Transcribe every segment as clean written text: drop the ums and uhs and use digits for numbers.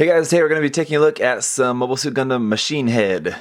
Hey guys, today we're going to be taking a look at some Mobile Suit Gundam Machine Head.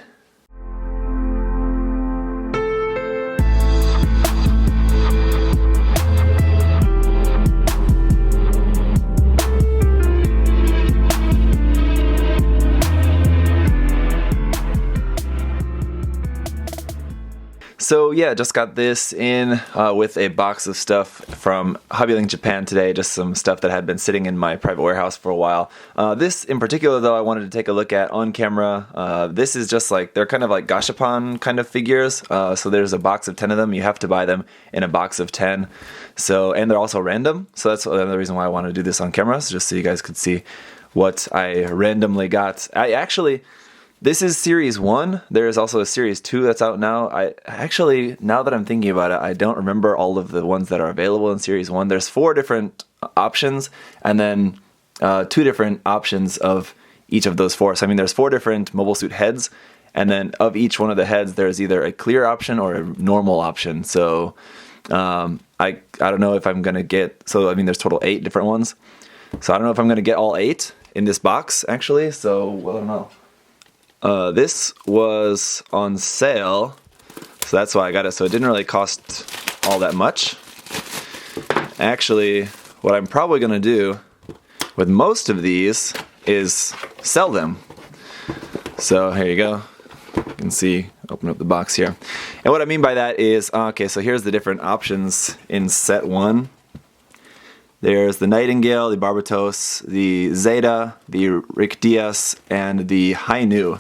So yeah, just got this in with a box of stuff from Hobby Japan today, just some stuff that had been sitting in my private warehouse for a while. This in particular though I wanted to take a look at on camera. This is just like, they're kind of like gashapon kind of figures, so there's a box of 10 of them. You have to buy them in a box of 10. So, and they're also random, so that's another reason why I wanted to do this on camera, so just so you guys could see what I randomly got. This is Series 1. There is also a Series 2 that's out now. I actually, now that I'm thinking about it, I don't remember all of the ones that are available in Series 1. There's 4 different options, and then 2 different options of each of those 4. So, I mean, there's 4 different Mobile Suit heads, and then of each one of the heads, there's either a clear option or a normal option. So, I don't know if I'm going to get, so, I mean, there's total 8 different ones. So, I don't know if I'm going to get all 8 in this box, actually. So, well, I don't know. This was on sale, so that's why I got it. So it didn't really cost all that much. Actually, what I'm probably going to do with most of these is sell them. So here you go. You can see, open up the box here. And what I mean by that is, okay, so here's the different options in set 1. There's the Nightingale, the Barbatos, the Zeta, the Rick and the Hi-Nu.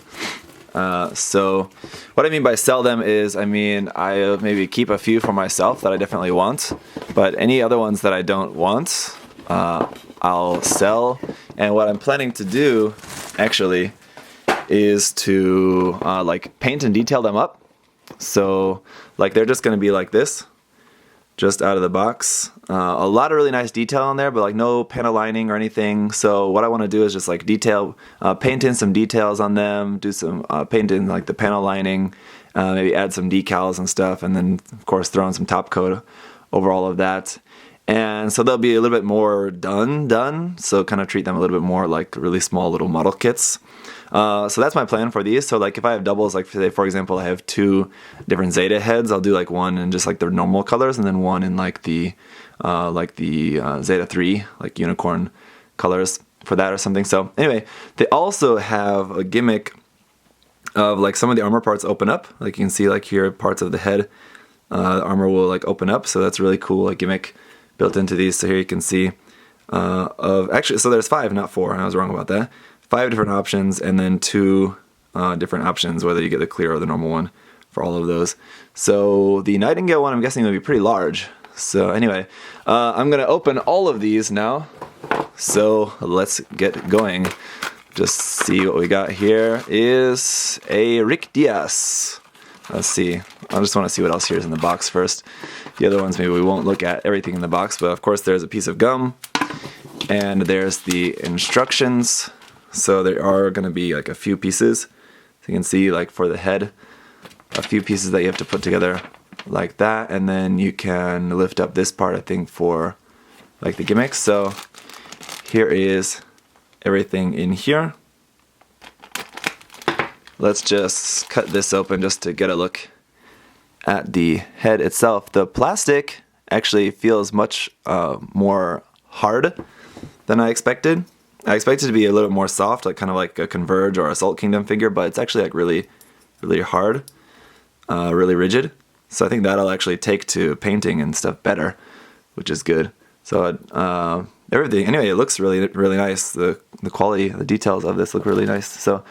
So what I mean by sell them is, I mean, I maybe keep a few for myself that I definitely want, but any other ones that I don't want, I'll sell. And what I'm planning to do, actually, is to like paint and detail them up. So like they're just going to be like this. Just out of the box. A lot of really nice detail on there, but like no panel lining or anything. So what I want to do is just like detail, paint in some details on them, do some paint in like the panel lining, maybe add some decals and stuff, and then of course throw in some top coat over all of that. And so they'll be a little bit more done. So kind of treat them a little bit more like really small little model kits. So that's my plan for these. So like if I have doubles, like say for example I have 2 different Zeta heads, I'll do like one in just like their normal colors, and then one in like the Zeta 3 like unicorn colors for that or something. So anyway, they also have a gimmick of like some of the armor parts open up. Like you can see like here parts of the head, the armor will like open up. So that's really cool, like gimmick built into these. So here you can see actually, so there's 5, not 4. I was wrong about that. 5 different options, and then 2 different options, whether you get the clear or the normal one for all of those. So the Nightingale one, I'm guessing, will be pretty large. So anyway, I'm going to open all of these now. So let's get going. Just see what we got here is a Rick Diaz. Let's see. I just want to see what else here is in the box first. The other ones, maybe we won't look at everything in the box, but of course there's a piece of gum, and there's the instructions. So there are going to be like a few pieces. So you can see like for the head, a few pieces that you have to put together like that. And then you can lift up this part, I think, for like the gimmicks. So here is everything in here. Let's just cut this open just to get a look at the head itself. The plastic actually feels much more hard than I expected. I expected it to be a little bit more soft, like kind of like a Converge or Assault Kingdom figure, but it's actually like really, really hard, really rigid. So I think that'll actually take to painting and stuff better, which is good. So everything, anyway, it looks really, really nice. The quality, the details of this look really nice. So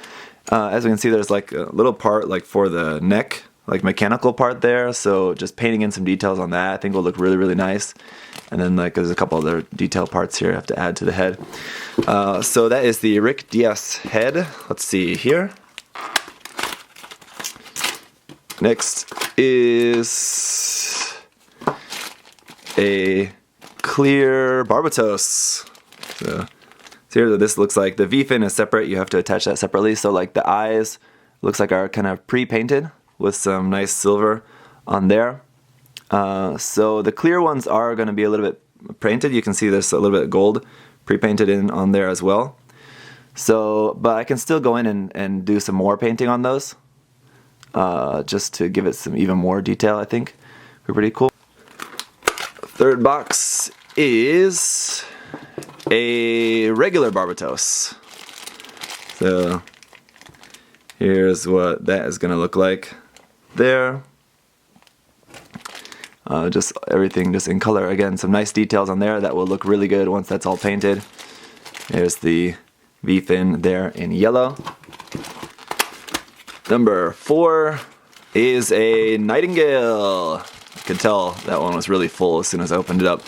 as we can see, there's like a little part like for the neck, like mechanical part there. So just painting in some details on that, I think will look really, really nice. And then like there's a couple other detail parts here I have to add to the head. So that is the Rick Diaz head. Let's see here. Next is a clear Barbatos. So here this looks like the V-fin is separate. You have to attach that separately. So like the eyes looks like are kind of pre-painted with some nice silver on there. So the clear ones are going to be a little bit painted. You can see there's a little bit of gold pre-painted in on there as well. So, but I can still go in and do some more painting on those, just to give it some even more detail. I think would be pretty cool. Third box is a regular Barbatos. So here's what that is going to look like there. Just everything just in color. Again, some nice details on there that will look really good once that's all painted. There's the V-fin there in yellow. Number 4 is a Nightingale. I could tell that one was really full as soon as I opened it up.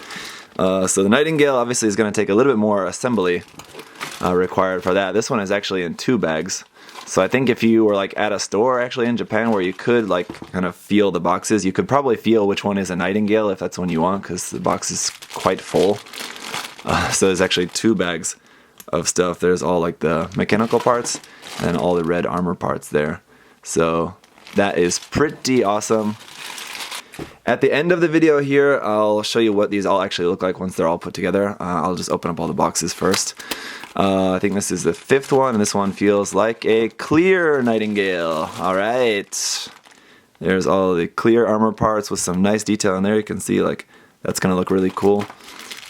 So the Nightingale obviously is going to take a little bit more assembly required for that. This one is actually in 2 bags. So I think if you were like at a store actually in Japan where you could like kind of feel the boxes, you could probably feel which one is a Nightingale if that's one you want, because the box is quite full. So there's actually 2 bags of stuff. There's all like the mechanical parts and all the red armor parts there. So that is pretty awesome. At the end of the video here, I'll show you what these all actually look like once they're all put together. I'll just open up all the boxes first. I think this is the 5th one, and this one feels like a clear Nightingale. Alright. There's all the clear armor parts with some nice detail in there. You can see like that's going to look really cool.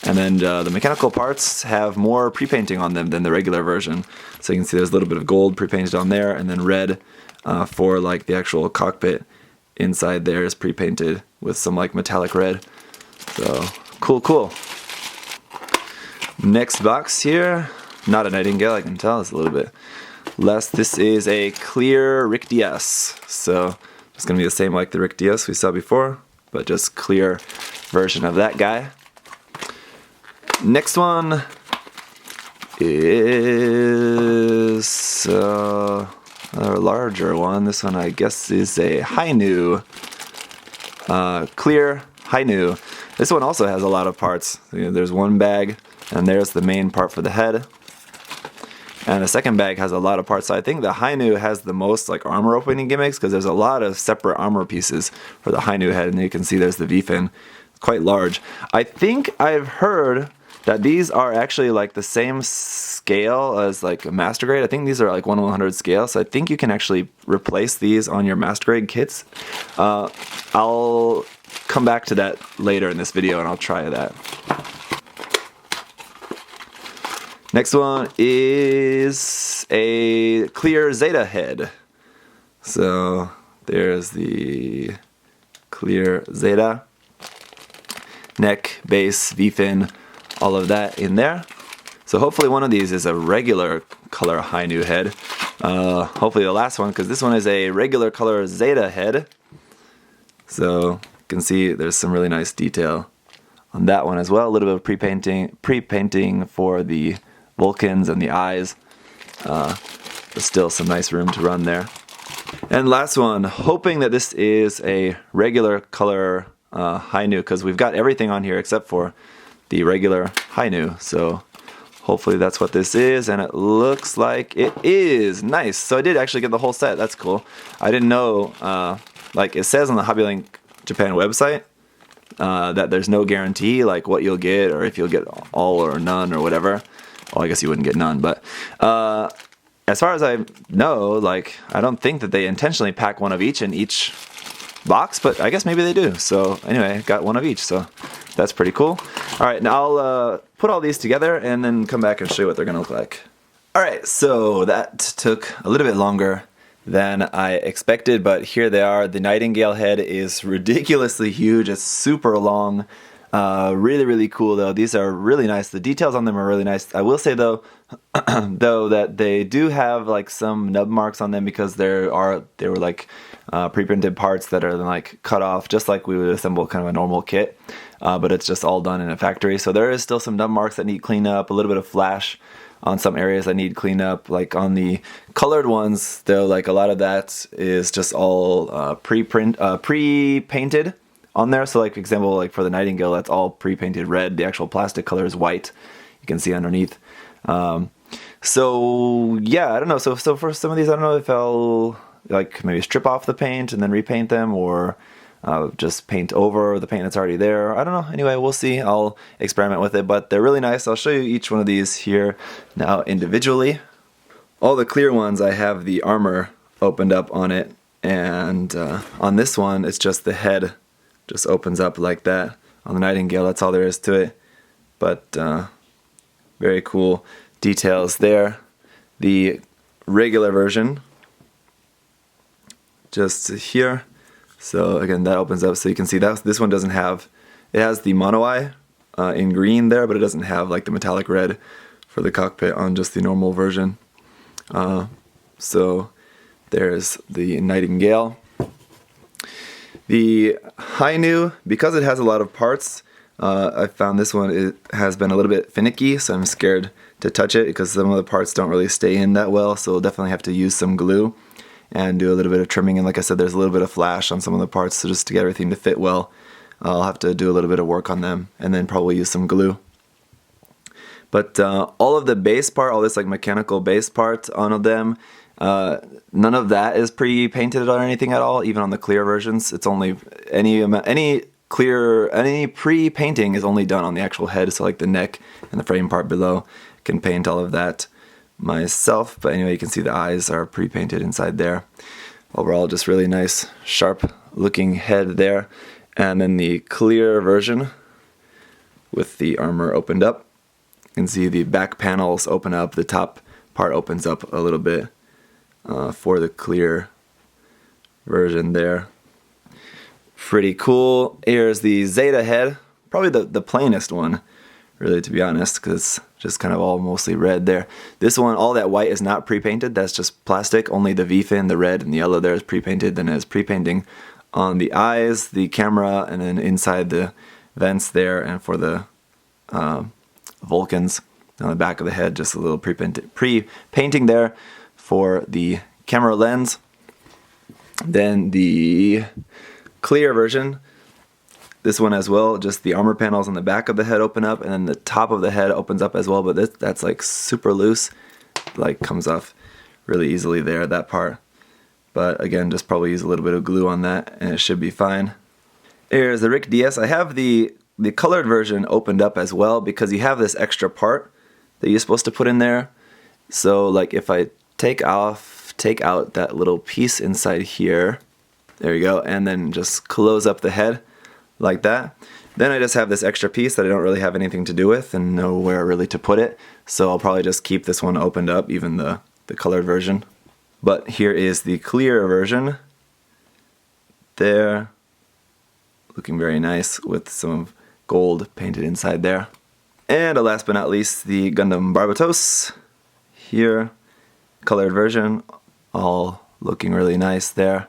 And then the mechanical parts have more pre-painting on them than the regular version. So you can see there's a little bit of gold pre-painted on there, and then red for like the actual cockpit inside there is pre-painted with some like metallic red. So cool. Next box here. Not a Nightingale, I can tell. It's a little bit less. This is a clear Rick DS. So it's going to be the same like the Rick DS we saw before, but just clear version of that guy. Next one is a larger one. This one I guess is a Hi-Nu. Clear Hi-Nu. This one also has a lot of parts. There's one bag, and there's the main part for the head. And the second bag has a lot of parts. So I think the Hi-Nu has the most like armor opening gimmicks, because there's a lot of separate armor pieces for the Hi-Nu head, and you can see there's the V-fin. It's quite large. I think I've heard that these are actually like the same scale as like a master grade. I think these are like 1/100 scale, so I think you can actually replace these on your master grade kits. I'll come back to that later in this video and I'll try that. Next one is a clear Zeta Head. So there's the clear Zeta. Neck, base, V-fin, all of that in there. So hopefully one of these is a regular color Hi-Nu head. Hopefully the last one, because this one is a regular color Zeta Head. So you can see there's some really nice detail on that one as well. A little bit of pre-painting for the Vulcans and the eyes. But still some nice room to run there. And last one, hoping that this is a regular color Hi-Nu, because we've got everything on here except for the regular Hi-Nu. So hopefully that's what this is, and it looks like it is. Nice. So I did actually get the whole set. That's cool. I didn't know, like it says on the HobbyLink Japan website, that there's no guarantee like what you'll get or if you'll get all or none or whatever. Well, I guess you wouldn't get none, but as far as I know, like I don't think that they intentionally pack one of each in each box, but I guess maybe they do. So anyway, got one of each, so that's pretty cool. Alright, now I'll put all these together and then come back and show you what they're going to look like. Alright, so that took a little bit longer than I expected, but here they are. The Nightingale head is ridiculously huge. It's super long. Really cool though. These are really nice. The details on them are really nice. I will say though, that they do have like some nub marks on them because they were like pre-printed parts that are like cut off just like we would assemble kind of a normal kit, but it's just all done in a factory. So there is still some nub marks that need cleanup, a little bit of flash on some areas that need cleanup. Like on the colored ones though, like a lot of that is just all pre-painted on there. So like for example, like for the Nightingale, that's all pre-painted red. The actual plastic color is white. You can see underneath. So yeah, I don't know. So for some of these, I don't know if I'll like maybe strip off the paint and then repaint them, or just paint over the paint that's already there. I don't know. Anyway, we'll see. I'll experiment with it, but they're really nice. I'll show you each one of these here now individually. all the clear ones I have the armor opened up on it, and on this one it's just the head just opens up like that. On the Nightingale, that's all there is to it, but very cool details there. The regular version just here, so again that opens up so you can see that this one doesn't have, it has the mono eye in green there, but it doesn't have like the metallic red for the cockpit on just the normal version. So there's the Nightingale. The Hi-Nu, because it has a lot of parts, I found this one, it has been a little bit finicky, so I'm scared to touch it because some of the parts don't really stay in that well, so we'll definitely have to use some glue and do a little bit of trimming. And like I said, there's a little bit of flash on some of the parts, so just to get everything to fit well, I'll have to do a little bit of work on them and then probably use some glue. But all of the base part, all this like mechanical base part on them, none of that is pre-painted or anything at all. Even on the clear versions, it's only any pre-painting is only done on the actual head. So like the neck and the frame part below, can paint all of that myself. But anyway, you can see the eyes are pre-painted inside there. Overall, just really nice, sharp-looking head there. And then the clear version with the armor opened up. You can see the back panels open up, the top part opens up a little bit for the clear version there. Pretty cool. Here's the Zeta Head, probably the plainest one, really, to be honest, because it's just kind of all mostly red there. This one, all that white is not pre-painted, that's just plastic. Only the V-fin, the red and the yellow there is pre-painted, then it has pre-painting on the eyes, the camera, and then inside the vents there, and for the Vulcans on the back of the head, just a little pre-painting there for the camera lens. Then the clear version, this one as well, just the armor panels on the back of the head open up, and then the top of the head opens up as well, but that's like super loose, like comes off really easily there, that part. But again, just probably use a little bit of glue on that and it should be fine. Here's the Rick DS. I have the colored version opened up as well because you have this extra part that you're supposed to put in there. So like if I take out that little piece inside here, there you go, and then just close up the head like that. Then I just have this extra piece that I don't really have anything to do with and nowhere really to put it. So I'll probably just keep this one opened up, even the colored version. But here is the clear version. There. Looking very nice with some gold painted inside there. And last but not least, the Gundam Barbatos. Here, colored version, all looking really nice there.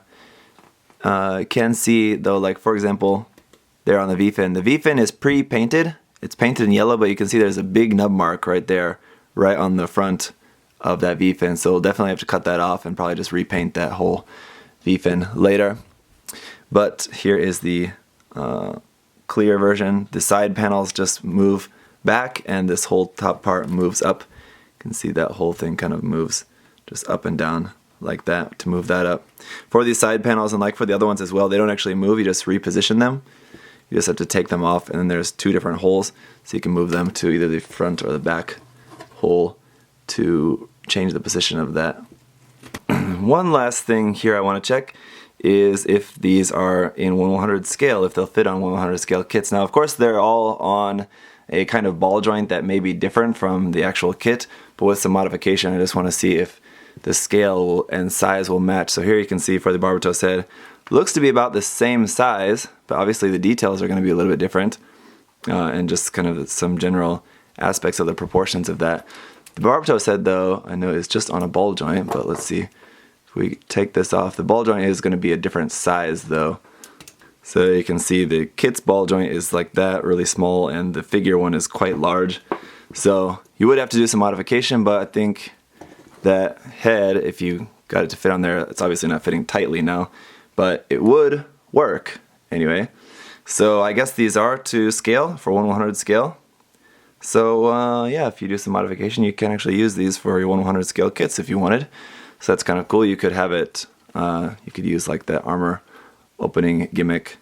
You can see though, like for example, there on the V-fin. The V-fin is pre-painted. It's painted in yellow, but you can see there's a big nub mark right there, right on the front of that V-fin. So we'll definitely have to cut that off and probably just repaint that whole V-fin later. But here is the clear version. The side panels just move back and this whole top part moves up. You can see that whole thing kind of moves just up and down like that to move that up. For these side panels, and like for the other ones as well, they don't actually move, you just reposition them. You just have to take them off, and then there's two different holes, so you can move them to either the front or the back hole to change the position of that. One last thing here I want to check is if these are in 1/100 scale, if they'll fit on 1/100 scale kits. Now of course they're all on a kind of ball joint that may be different from the actual kit, but with some modification I just want to see if the scale and size will match. So here you can see for the Barbatos head, looks to be about the same size, but obviously the details are going to be a little bit different, and just kind of some general aspects of the proportions of that. The Barbatos head though, I know is just on a ball joint, but let's see. If we take this off, the ball joint is going to be a different size though. So you can see the kit's ball joint is like that, really small, and the figure one is quite large. So you would have to do some modification, but I think that head, if you got it to fit on there, it's obviously not fitting tightly now, but it would work anyway. So I guess these are to scale, for 1/100 scale. So yeah, if you do some modification, you can actually use these for your 1/100 scale kits if you wanted. So that's kind of cool. You could have it, you could use like that armor opening gimmick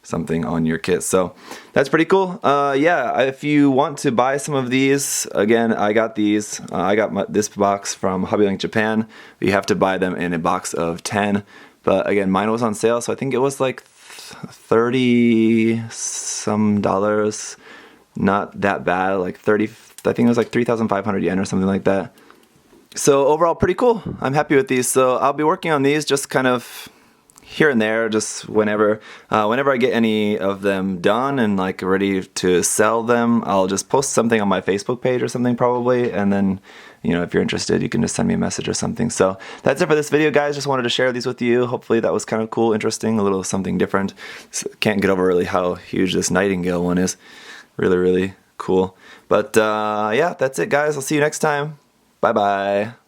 something on your kit. So that's pretty cool. Yeah, if you want to buy some of these, again, I got these. I got this box from Hobby Link Japan. You have to buy them in a box of 10. But again, mine was on sale, so I think it was like 30 some dollars. Not that bad, like 30, I think it was like 3,500 yen or something like that. So overall, pretty cool. I'm happy with these. So I'll be working on these just kind of here and there, just whenever I get any of them done and like ready to sell them, I'll just post something on my Facebook page or something probably, and then, you know, if you're interested, you can just send me a message or something. So that's it for this video, guys. Just wanted to share these with you. Hopefully that was kind of cool, interesting, a little something different. Can't get over really how huge this Nightingale one is. Really, really cool. But yeah, that's it, guys. I'll see you next time. Bye-bye.